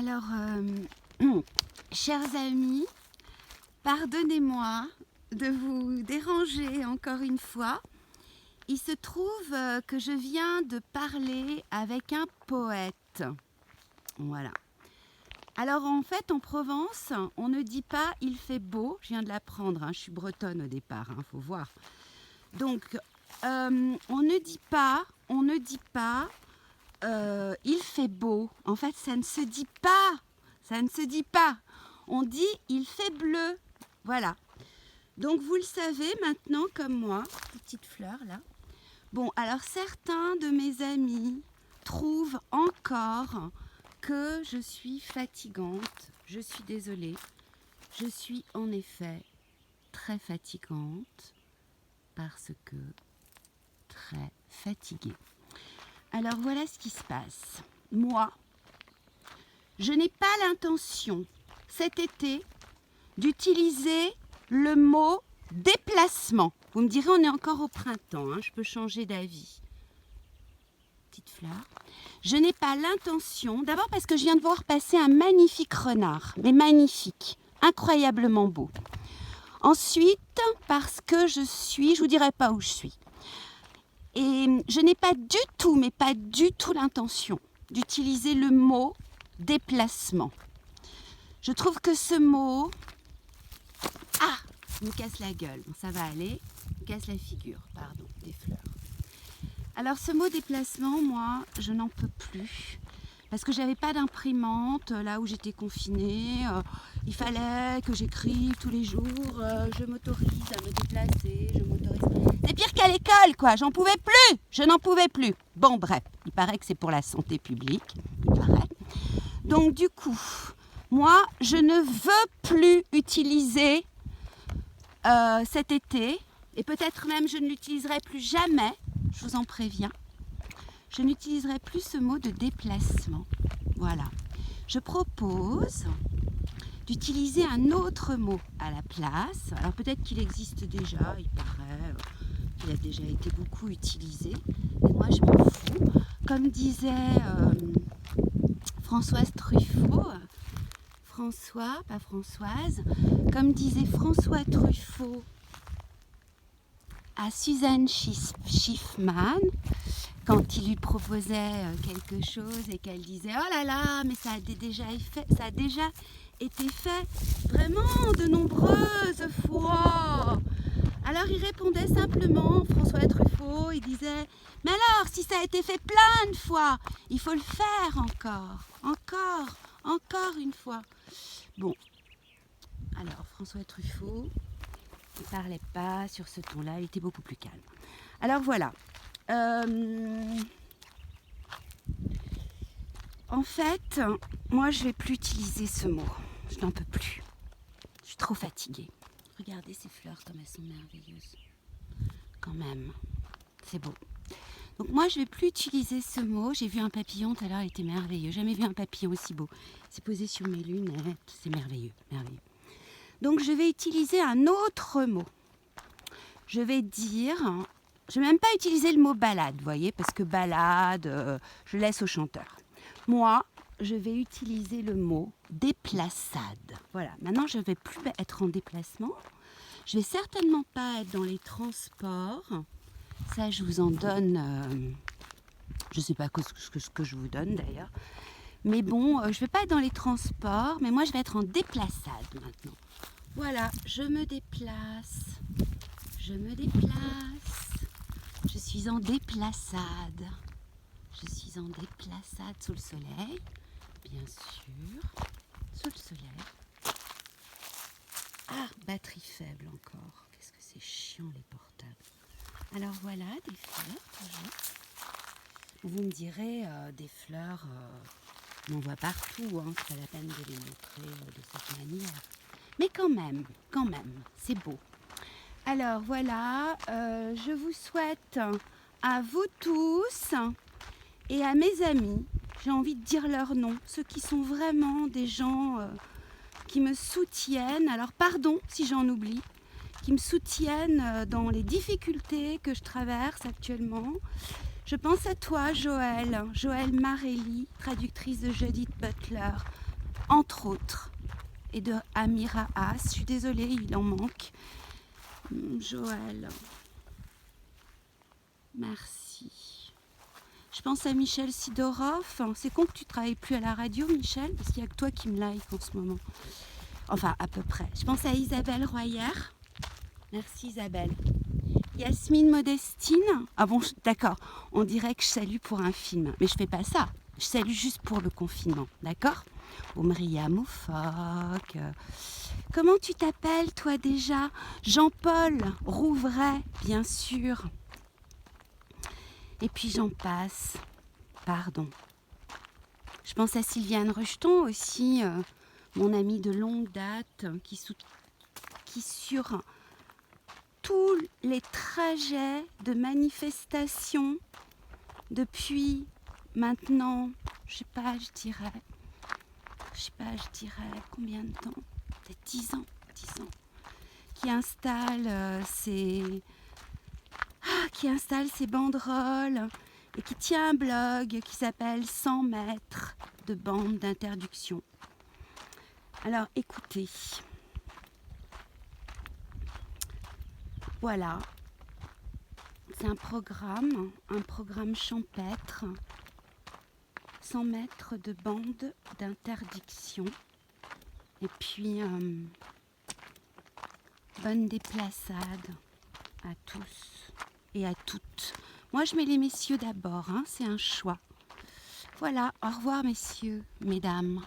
Alors, chers amis, pardonnez-moi de vous déranger encore une fois. Il se trouve que je viens de parler avec un poète. Voilà. Alors en fait, en Provence, on ne dit pas « il fait beau », je viens de l'apprendre, je suis bretonne au départ, faut voir. Donc, on ne dit pas il fait beau. En fait, ça ne se dit pas. On dit il fait bleu. Voilà. Donc, vous le savez maintenant comme moi. Petite fleur là. Bon, alors certains de mes amis trouvent encore que je suis fatigante. Je suis désolée. Je suis en effet très fatigante parce que très fatiguée. Alors voilà ce qui se passe. Moi, je n'ai pas l'intention cet été d'utiliser le mot déplacement. Vous me direz, on est encore au printemps, je peux changer d'avis. Petite fleur. Je n'ai pas l'intention, d'abord parce que je viens de voir passer un magnifique renard, mais magnifique, incroyablement beau. Ensuite, parce que je vous dirai pas où je suis. Et je n'ai pas du tout, mais pas du tout l'intention d'utiliser le mot déplacement. Je trouve que ce mot... Ah, il me casse la gueule. Bon, ça va aller. Il me casse la figure, pardon, des fleurs. Alors ce mot déplacement, moi, je n'en peux plus. Parce que j'avais pas d'imprimante là où j'étais confinée. Il fallait que j'écrive tous les jours. Je m'autorise à me déplacer. C'est pire qu'à l'école, quoi. J'en pouvais plus. Je n'en pouvais plus. Bon, bref. Il paraît que c'est pour la santé publique. Il paraît. Donc, du coup, moi, je ne veux plus utiliser cet été. Et peut-être même, je ne l'utiliserai plus jamais. Je vous en préviens. Je n'utiliserai plus ce mot de déplacement. Voilà. Je propose d'utiliser un autre mot à la place. Alors peut-être qu'il existe déjà, il paraît qu'il a déjà été beaucoup utilisé. Mais moi, je m'en fous. Comme disait Françoise Truffaut, François, pas Françoise, comme disait François Truffaut à Suzanne Schiffman, quand il lui proposait quelque chose et qu'elle disait « Oh là là, mais ça a déjà été fait vraiment de nombreuses fois !» Alors il répondait simplement, François Truffaut, il disait « Mais alors, si ça a été fait plein de fois, il faut le faire encore une fois. » Bon, alors François Truffaut ne parlait pas sur ce ton-là, il était beaucoup plus calme. Alors voilà. En fait, moi je vais plus utiliser ce mot. Je n'en peux plus. Je suis trop fatiguée. Regardez ces fleurs comme elles sont merveilleuses. Quand même, c'est beau. Donc moi je vais plus utiliser ce mot. J'ai vu un papillon tout à l'heure, il était merveilleux. J'ai jamais vu un papillon aussi beau. C'est posé sur mes lunettes, c'est merveilleux, merveilleux. Donc je vais utiliser un autre mot. Je vais dire... Je ne vais même pas utiliser le mot balade, vous voyez, parce que balade, je laisse au chanteur. Moi, je vais utiliser le mot déplaçade. Voilà, maintenant je ne vais plus être en déplacement. Je ne vais certainement pas être dans les transports. Ça, je vous en donne, je ne sais pas ce que je vous donne d'ailleurs. Mais bon, je ne vais pas être dans les transports, mais moi je vais être en déplaçade maintenant. Voilà, je me déplace. Je suis en déplaçade. Sous le soleil, bien sûr. Sous le soleil. Ah, batterie faible encore. Qu'est-ce que c'est chiant les portables. Alors voilà, des fleurs toujours. Vous me direz, des fleurs, on en voit partout. C'est pas la peine de les montrer de cette manière. Mais quand même, c'est beau. Alors voilà, je vous souhaite à vous tous et à mes amis, j'ai envie de dire leur nom, ceux qui sont vraiment des gens qui me soutiennent, alors pardon si j'en oublie, qui me soutiennent dans les difficultés que je traverse actuellement. Je pense à toi Joël Marelli, traductrice de Judith Butler. entre autres. Et de Amira Haas. Je suis désolée, il en manque. Joël. Merci. Je pense à Michel Sidorov. C'est con que tu travailles plus à la radio, Michel, parce qu'il n'y a que toi qui me like en ce moment. Enfin, à peu près. Je pense à Isabelle Royer. Merci Isabelle. Yasmine Modestine. Ah bon, d'accord. On dirait que je salue pour un film. Mais je fais pas ça. Je salue juste pour le confinement. D'accord? Omria Moufoc. Comment tu t'appelles toi déjà? Jean-Paul Rouvray, bien sûr. Et puis j'en passe. Pardon. Je pense à Sylviane Rejeton aussi, mon amie de longue date, qui sur tous les trajets de manifestation depuis maintenant, je sais pas, je dirais combien de temps? Peut-être 10 ans, qui installe ses banderoles et qui tient un blog qui s'appelle 100 mètres de bande d'interdiction. Alors écoutez, voilà, c'est un programme champêtre, 100 mètres de bande d'interdiction. Et puis, bonne déplaçade à tous et à toutes. Moi, je mets les messieurs d'abord, hein, c'est un choix. Voilà, au revoir messieurs, mesdames.